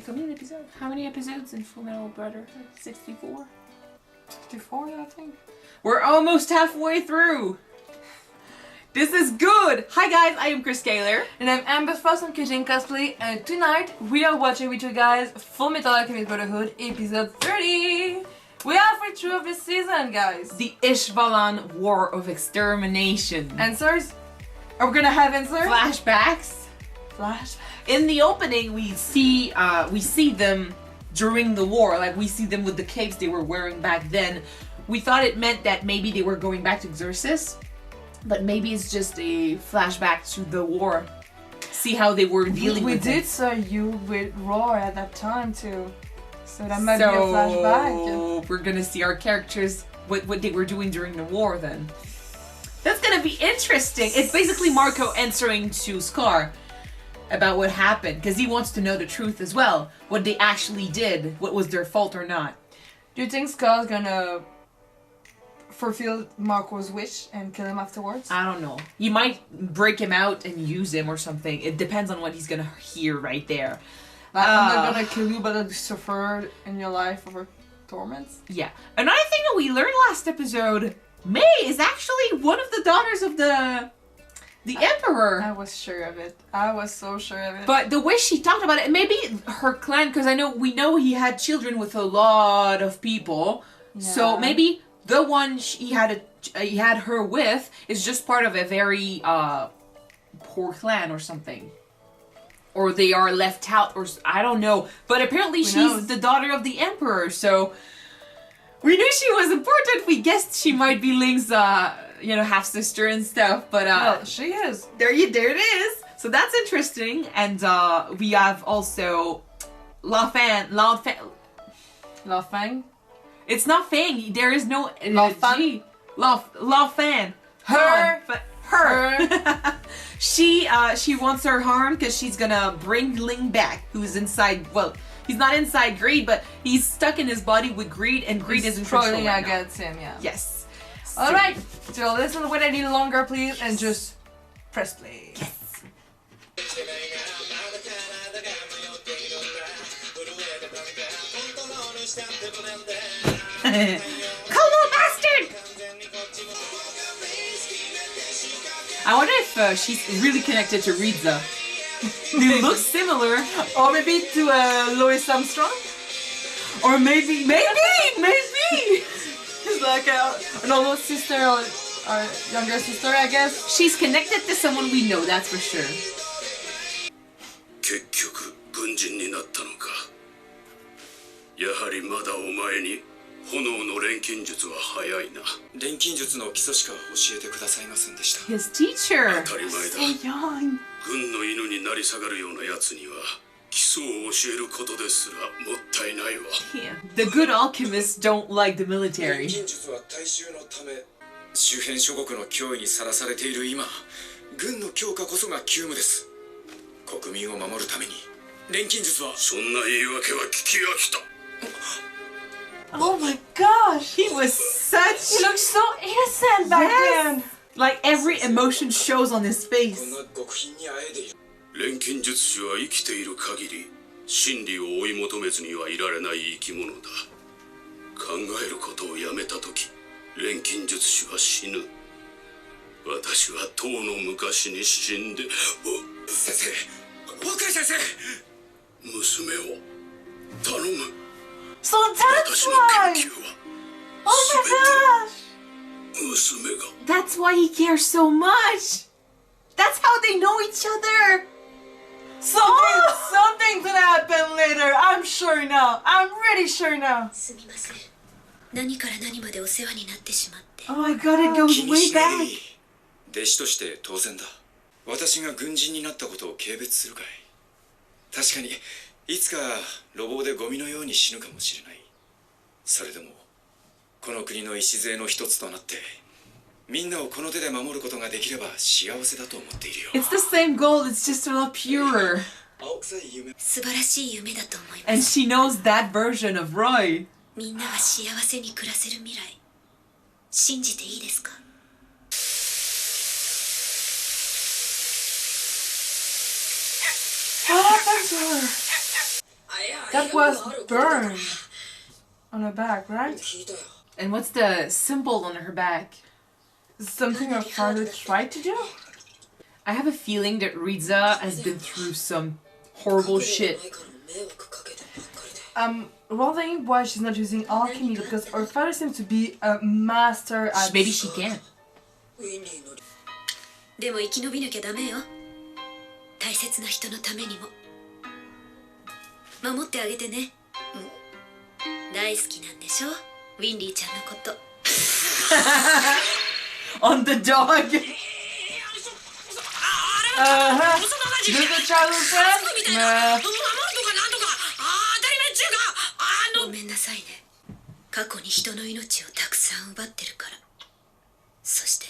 combien d'épisodes? How many episodes in Fullmetal Brotherhood? 64? 54, I think. We're almost halfway through! This is good! Hi guys, I am Chris Kaler. And I'm Amber Frost from Kitchen Cosplay, and tonight we are watching with you guys Fullmetal Alchemist Brotherhood episode 30! We are halfway through of this season, guys! The ISHVALAN War of Extermination. Answers? Are we gonna have answers? Flashbacks. Flashbacks. In the opening, we see them during the war. Like, we see them with the capes they were wearing back then. We thought it meant that maybe they were going back to Xerxes. But maybe it's just a flashback to the war. See how they were dealing with it. We did saw you with Roy at that time too. So that might be a flashback. We're gonna see our characters, what they were doing during the war then. That's gonna be interesting. It's basically Marco answering to Scar about what happened. Because he wants to know the truth as well. What they actually did. What was their fault or not. Do you think Scar's gonna fulfill Marco's wish and kill him afterwards? I don't know. You might break him out and use him or something. It depends on what he's gonna hear right there. Like, I'm not gonna kill you, but I'll suffer in your life over torments. Yeah. Another thing that we learned last episode, May is actually one of the daughters of the Emperor. I was sure of it. I was so sure of it. But the way she talked about it, maybe her clan, because we know he had children with a lot of people. Yeah. So maybe the one he had her with is just part of a very poor clan or something. Or they are left out, or I don't know. But apparently she's the daughter of the Emperor, so we knew she was important. We guessed she might be Ling's, half-sister and stuff, but well, she is. There it is. So that's interesting. And we have also La Fang? It's not Fang. There is no Fan. La Fan. Her. She wants her harm because she's gonna bring Ling back, who's inside. Well, he's not inside greed, but he's stuck in his body with greed, and greed is in control right now. Against him. Yeah. Yes. All right. So listen wait any longer, please, and just press play. Yes. Come on, bastard! I wonder if she's really connected to Riza. They look similar. Or maybe to Louis Armstrong? Or maybe! It's like an older sister or younger sister, I guess. She's connected to someone we know, that's for sure. His teacher! So young! Yeah. The good alchemists don't like the military. Oh my gosh! He was such... He looked so innocent back then! Like every emotion shows on his face. So that's why! Oh my gosh! That's why he cares so much! That's how they know each other! Something's gonna happen later, I'm sure now. I'm really sure now. Oh my god, it goes way back! It's the same goal, it's just a lot purer. And she knows that version of Roy. What happened to her? I That was burned on her back, right? And what's the symbol on her back? Something her father tried to do? I have a feeling that Riza has been through some horrible shit. Wondering why she's not using alchemy, because her father seems to be a master at... Maybe she can't. でも生き延びなきゃダメよ。大切な人のためにも。守ってあげてね。大好きなんでしょ？ウィンリーちゃんのこと。On the dog. This is a childhood friend? Nah. ごめんなさいね。過去に人の命をたくさん奪ってるから。そして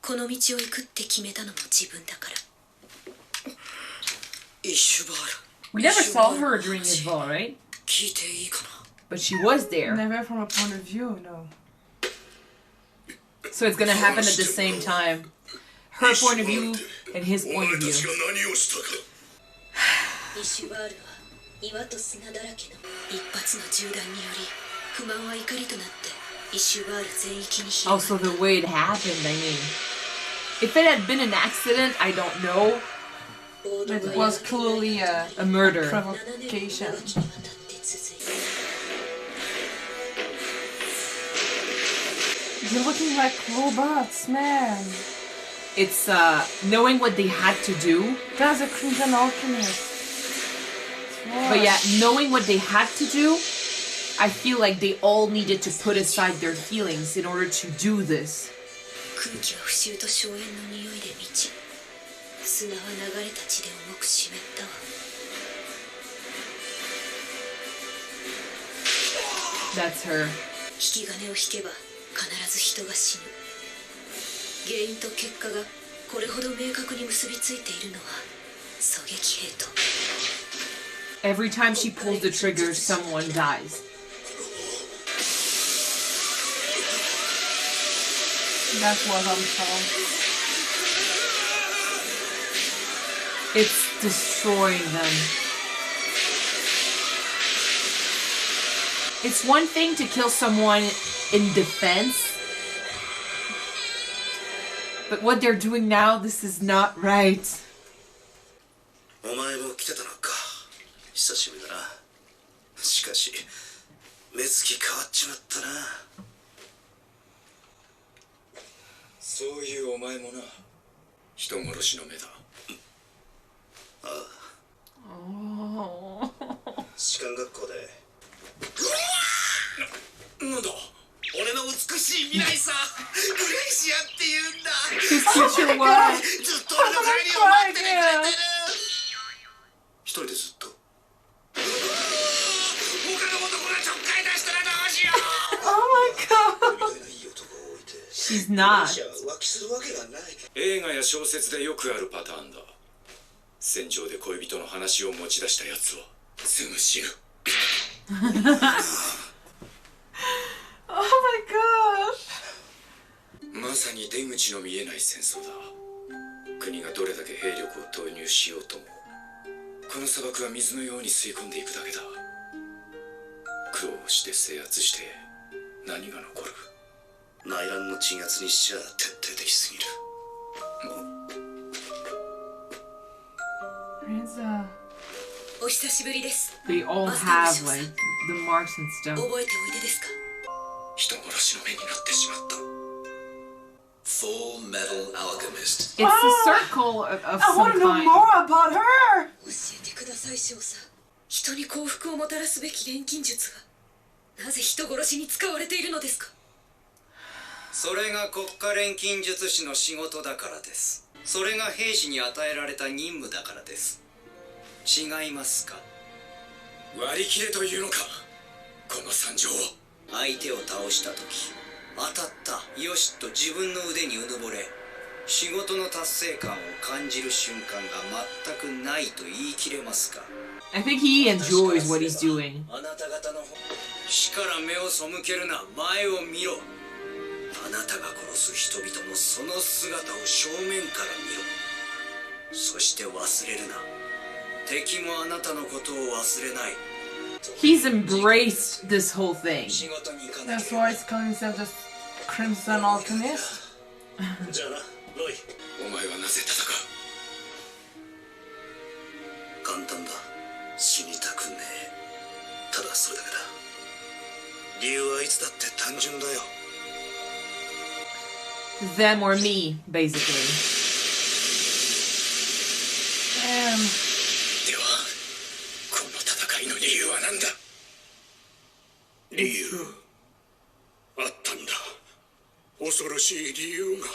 この道を行くって決めたのも自分だから。We never saw her during ISHVALAN, right? 聞いていいかな。 But she was there. Never from a point of view, no. So it's gonna happen at the same time. Her point of view and his point of view. イシュバールは岩と砂だらけの一発の銃弾により不満は怒りとなってイシュバール全域に広がった。 Also the way it happened, I mean. If it had been an accident, I don't know. It was clearly a murder. Provocation. They're looking like robots, man. It's knowing what they had to do. That's a Crimson Alchemist. But yeah, knowing what they had to do, I feel like they all needed to put aside their feelings in order to do this. 空気は腐臭と硝煙の匂いで満ち、砂は流れた血で重く湿ったわ。 That's her. 引き金を引けば必ず人が死ぬ。原因と結果がこれほど明確に結びついているのは狙撃兵と。 Every time she pulls the trigger, someone dies. That's what I'm saying. It's destroying them. It's one thing to kill someone in defense, but what they're doing now, this is not right. お前も来てたのか。久しぶりだな。しかし目つき変わっちまったな。そういうお前もな。人殺しの目だ。ああ。士官学校で。なんだ。俺の美しい未来さ。グレイシアって言うんだ。Future wife. ずっと俺の帰りを待っててくれてる。一人でずっと。 Oh my god! She's not. 映画や小説でよくあるパターンだ。戦場で恋人の話を持ち出したやつはすぐ死ぬ。Oh my gosh! まさに出口の見えない戦争だ。国がどれだけ兵力を投入しようとも、この砂漠は水のように吸い込んでいくだけだ。苦労して制圧して何が残る？内乱の鎮圧にしちゃ徹底的すぎる。Riza. お久しぶりです。 They all have like the marks and stuff. 覚えておいでですか？人殺しの目になってしまった。Fullmetal Alchemist. It's a circle of I some want to know kind. more about her! 教えてください、少佐。人に幸福をもたらすべき錬金術がなぜ人殺しに使われているのですか？それが国家錬金術師の仕事だからです。それが兵士に与えられた任務だからです。違いますか？割り切れというのか、この惨状を。相手を倒した時、当たったよしと自分の腕にうぬぼれ、仕事の達成感を感じる瞬間が全くないと言い切れますか？ I think he enjoys what he's doing. あなた方の死から目を背けるな、前を見ろ。あなたが殺す人々のその姿を正面から見ろ。そして忘れるな、敵もあなたのことを忘れない。 He's embraced this whole thing. 仕事に行かな That's け why it's calling himself just Crimson Alchemist. じゃあな、ロイ。お前はなぜ戦う？簡単だ。死にたくねえ。ただそれだけだ。理由はいつだって単純だよ。 Them or me, basically. Damn. ではこの戦いの理由は何だ？理由あったんだ。恐ろしい理由が。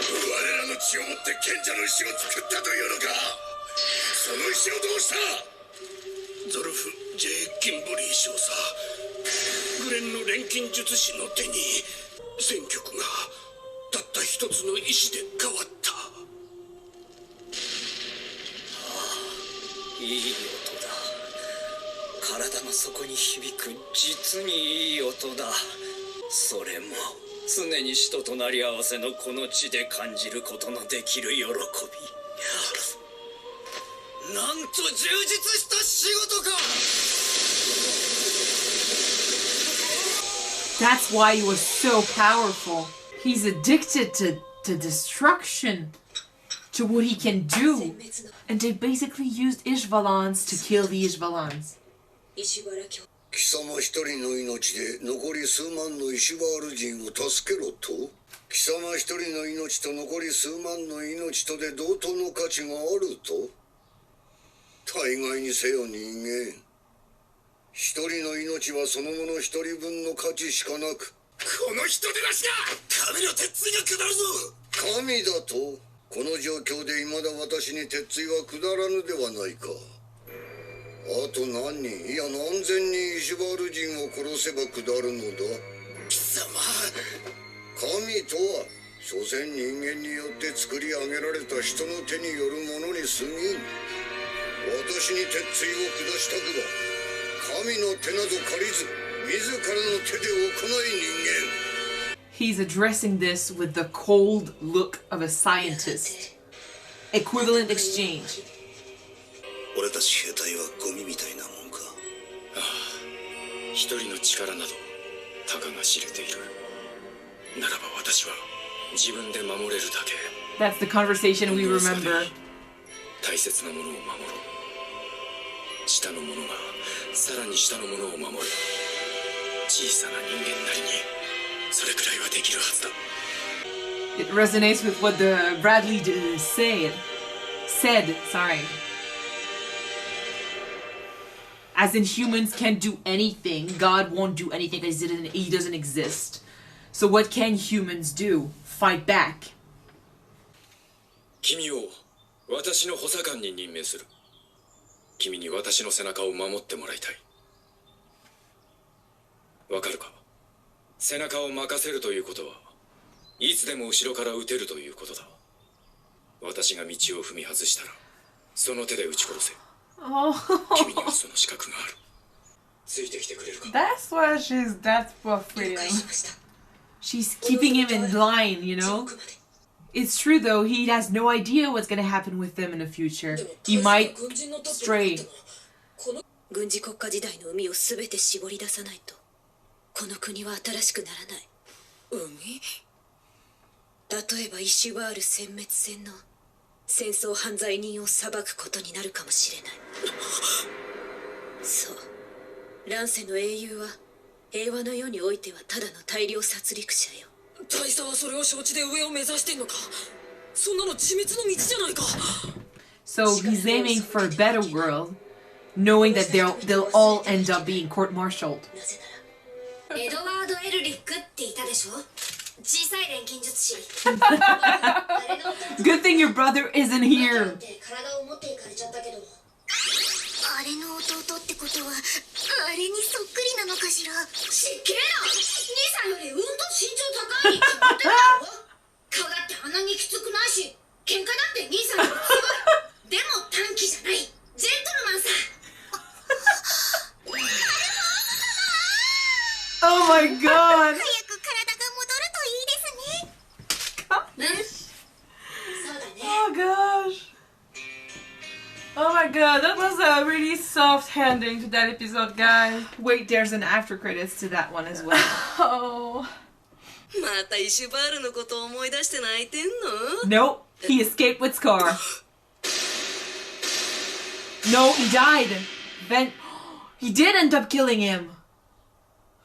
我らの血をもって賢者の石を作ったというのか。その石をどうした？ゾルフ・J・キンボリー少佐、グレンの錬金術師の手に戦局がたった一つの石で変わった。いい音だ。体の底に響く実にいい音だ。それも常に死と隣り合わせのこの地で感じることのできる喜び。なんと充実した仕事か。 That's why he was so powerful. He's addicted to destruction, to what he can do. And they basically used ISHVALANs to kill the ISHVALANs. 貴様一人の命で残り数万のイシュバール人を助けろと？貴様一人の命と残り数万の命とで同等の価値があると？大概にせよ人間。一人の命はそのもの一人分の価値しかなく。この人でなしが神の鉄槌が下るぞ。神だと？この状況で未だ私に鉄槌は下らぬではないか。あと何人、いや何千人イシュバール人を殺せば下るのだ。貴様、神とは所詮人間によって作り上げられた人の手によるものに過ぎん。私に鉄槌を下したくば神の手など借りず自らの手で行い人間。 He's addressing this with the cold look of a scientist. Equivalent exchange. 俺たち兵隊はゴミみたいなもんか。ああ、一人の力などたかが知れている。ならば私は自分で守れるだけ。 That's the conversation we remember. 大切なものを守ろう。下の者がさらに下の者を守る。小さな人間なりにそれくらいはできるはずだ。 It resonates with what the Bradley said. Sorry. As in, humans can't do anything. God won't do anything because he doesn't exist. So what can humans do? Fight back. 君を私の補佐官に任命する。君に私の背中を守ってもらいたい。わかるか？背中を任せるということはいつでも後ろから撃てるということだ。私が道を踏み外したらその手で撃ち殺せ。君にはその資格がある。ついてきてくれるか？ That's why she's that for freedom. She's keeping him in line, you know? It's true though, he has no idea what's gonna happen with them in the future. He might stray. 軍事国家時代の海を全て絞り出さないとこの国は新しくならない。海？例えばイシュバール殲滅戦の戦争犯罪人を裁くことになるかもしれない。そう、乱世の英雄は平和の世においてはただの大量殺戮者よ。大佐はそれを承知で上を目指してんのか。そんなの致滅の道じゃないか。 So he's aiming for a better world, knowing that they'll all end up being court-martialed. なぜならエドワード・エルリックっていたでしょ。小さい錬金術師。 Good thing your brother isn't here. 体を持っていかれちゃったけど。あれの弟ってことはあれにそっくりなのかしら。しっけえな。兄さんよりうんと身長高いに決まってんだろ。顔だってあんなにきつくないし喧嘩だって兄さんより強い。でも短気じゃないジェントルマンさ。 Oh my god! 早く体が戻 my god, that was a really soft ending to that episode, guys. Wait, there's an after credits to that one as well. Oh. またイシュバールのことを思い出して泣いてんの Nope, he escaped with Scar. No, he died. Then he did end up killing him.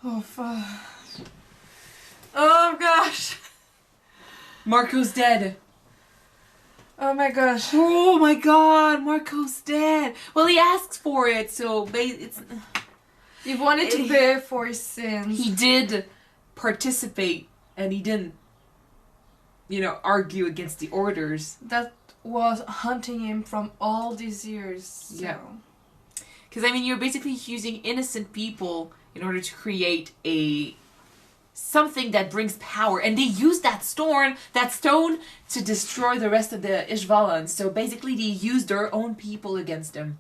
Oh, fuck. Oh, gosh. Marco's dead. Oh, my gosh. Oh my god, Marco's dead. Well, he asks for it, so it's... He wanted to pay for his sins. He did participate, and he didn't, argue against the orders. That was hunting him from all these years. So. Yeah. Because, you're basically using innocent people in order to create something that brings power. And they use that stone to destroy the rest of the ISHVALAN. So basically they use their own people against them.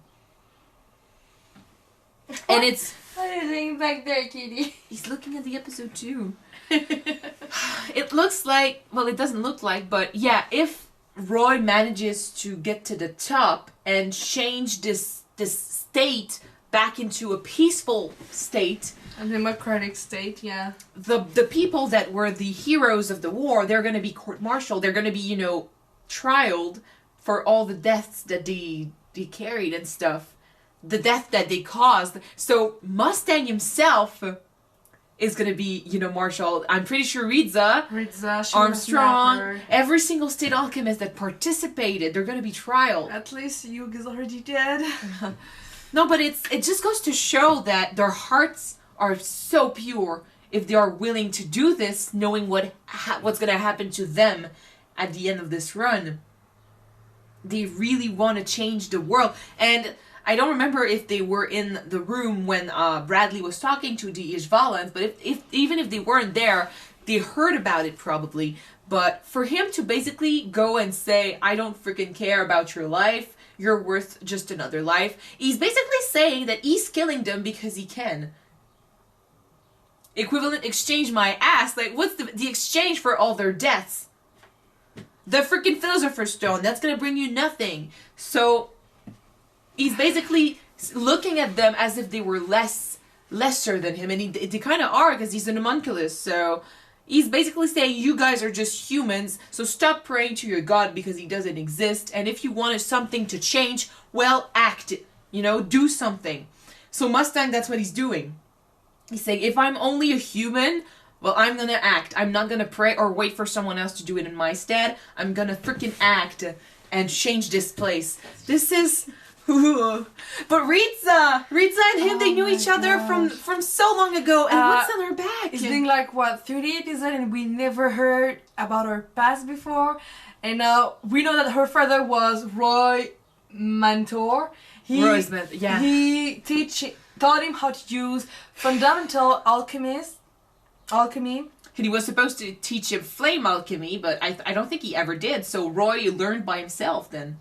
And it's... What are you doing back there, Kitty? He's looking at the episode too. It looks like... Well, it doesn't look like, but yeah, if Roy manages to get to the top and change this state back into a peaceful state... A democratic state, yeah. The people that were the heroes of the war, they're going to be court-martialed. They're going to be, trialed for all the deaths that they carried and stuff. The death that they caused. So Mustang himself is going to be, marshaled. I'm pretty sure Riza, Armstrong, every single state alchemist that participated, they're going to be trialed. At least Hugh is already dead. No, but it just goes to show that their hearts are so pure if they are willing to do this, knowing what's going to happen to them at the end of this run. They really want to change the world. And I don't remember if they were in the room when Bradley was talking to the ISHVALANs, but even if they weren't there, they heard about it probably. But for him to basically go and say, I don't freaking care about your life, you're worth just another life, he's basically saying that he's killing them because he can. Equivalent exchange my ass. Like, what's the exchange for all their deaths? The freaking Philosopher's Stone. That's gonna bring you nothing. So, he's basically looking at them as if they were lesser than him. And they kind of are, because he's an homunculus. So, he's basically saying, you guys are just humans. So, stop praying to your God because he doesn't exist. And if you wanted something to change, well, act. Do something. So, Mustang, that's what he's doing. He's saying, if I'm only a human, well, I'm gonna act. I'm not gonna pray or wait for someone else to do it in my stead. I'm gonna freaking act and change this place. This is... But Riza and him, they knew each other from so long ago. And what's on her back? It's been like, 30 episodes and we never heard about her past before. And now we know that her father was Roy Mentor. Roy's mentor, yeah. He taught him how to use fundamental alchemy. And he was supposed to teach him flame alchemy, but I don't think he ever did. So Roy learned by himself then.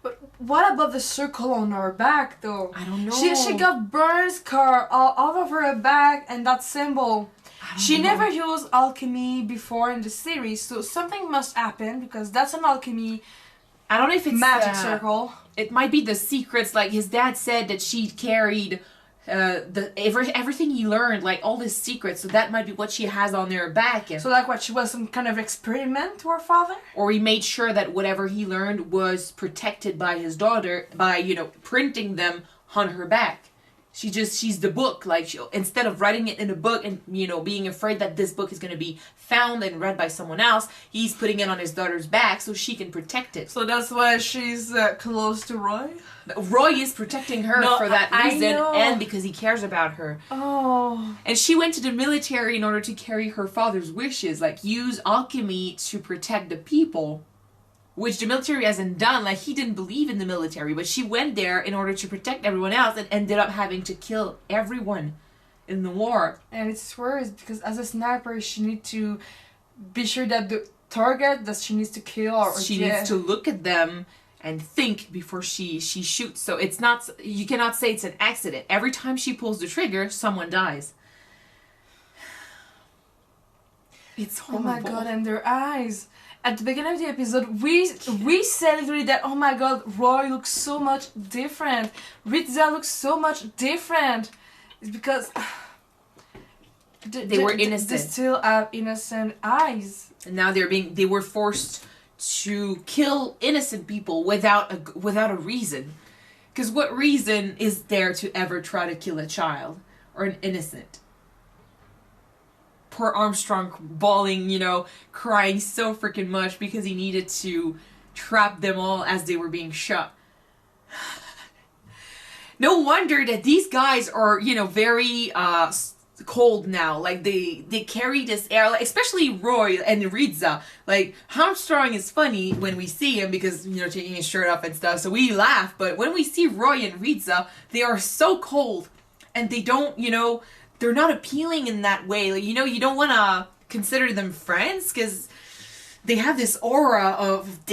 But what about the circle on her back, though? I don't know. She got burn scar all over her back and that symbol. She never used alchemy before in the series, so something must happen because that's an alchemy. I don't know if it's magic circle. It might be the secrets. Like his dad said that she carried everything he learned, like all his secrets. So that might be what she has on her back. So like what, she was some kind of experiment to her father? Or he made sure that whatever he learned was protected by his daughter by, printing them on her back. She's the book. Like, instead of writing it in a book and, being afraid that this book is going to be found and read by someone else, he's putting it on his daughter's back so she can protect it. So that's why she's close to Roy? Roy is protecting her for that reason and because he cares about her. Oh. And she went to the military in order to carry her father's wishes, like use alchemy to protect the people. Which the military hasn't done. Like, he didn't believe in the military, but she went there in order to protect everyone else and ended up having to kill everyone in the war. And it's worse because as a sniper, she needs to be sure that the target that she needs to kill or she needs to look at them and think before she shoots. So it's not, you cannot say it's an accident. Every time she pulls the trigger, someone dies. It's horrible. Oh my god, and their eyes. at the beginning of the episode, we said literally that, oh my god, Roy looks so much different. Riza looks so much different. It's because they were innocent. They still have innocent eyes. And now they were forced to kill innocent people without a reason. Because what reason is there to ever try to kill a child or an innocent? Poor Armstrong bawling, crying so freaking much because he needed to trap them all as they were being shot. No wonder that these guys are, very cold now. Like they carry this air, like, especially Roy and Riza. Like Armstrong is funny when we see him because taking his shirt off and stuff, so we laugh. But when we see Roy and Riza, they are so cold, and they don't, they're not appealing in that way. Like, you don't want to consider them friends because they have this aura of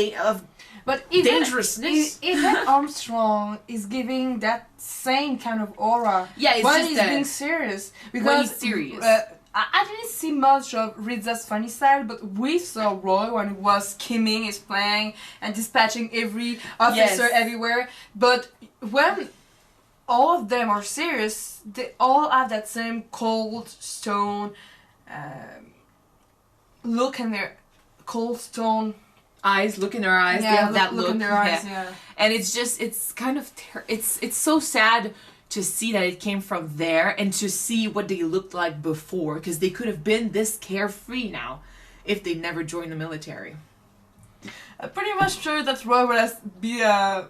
dangerousness. Even Armstrong is giving that same kind of aura. Yeah, it's when just he's that being serious. When Because he's serious. I didn't see much of Riza's funny side, but we saw Roy when he was skimming his plane and dispatching every officer everywhere. But when all of them are serious, they all have that same cold stone look in their cold stone eyes. Look in their eyes. Yeah, they have that look in their eyes. Yeah. And it's kind of it's so sad to see that it came from there and to see what they looked like before, because they could have been this carefree now if they never joined the military. I'm pretty much sure that Roy would be a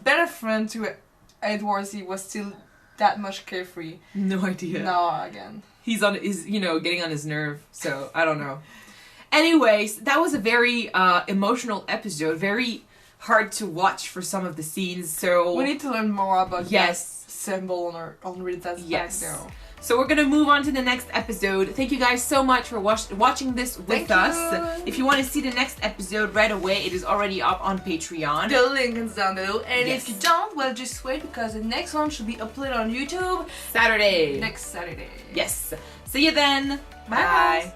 better friend to Edward. He was still that much carefree. No idea. No, again. He's getting on his nerve, so I don't know. Anyways, that was a very emotional episode, very hard to watch for some of the scenes, so we need to learn more about that symbol on Riza's back now. So we're gonna move on to the next episode. Thank you guys so much for watching this with us. If you want to see the next episode right away, it is already up on Patreon. The link is down below. And if you don't, well, just wait, because the next one should be uploaded on YouTube Saturday. next Saturday. Yes. See you then. Bye.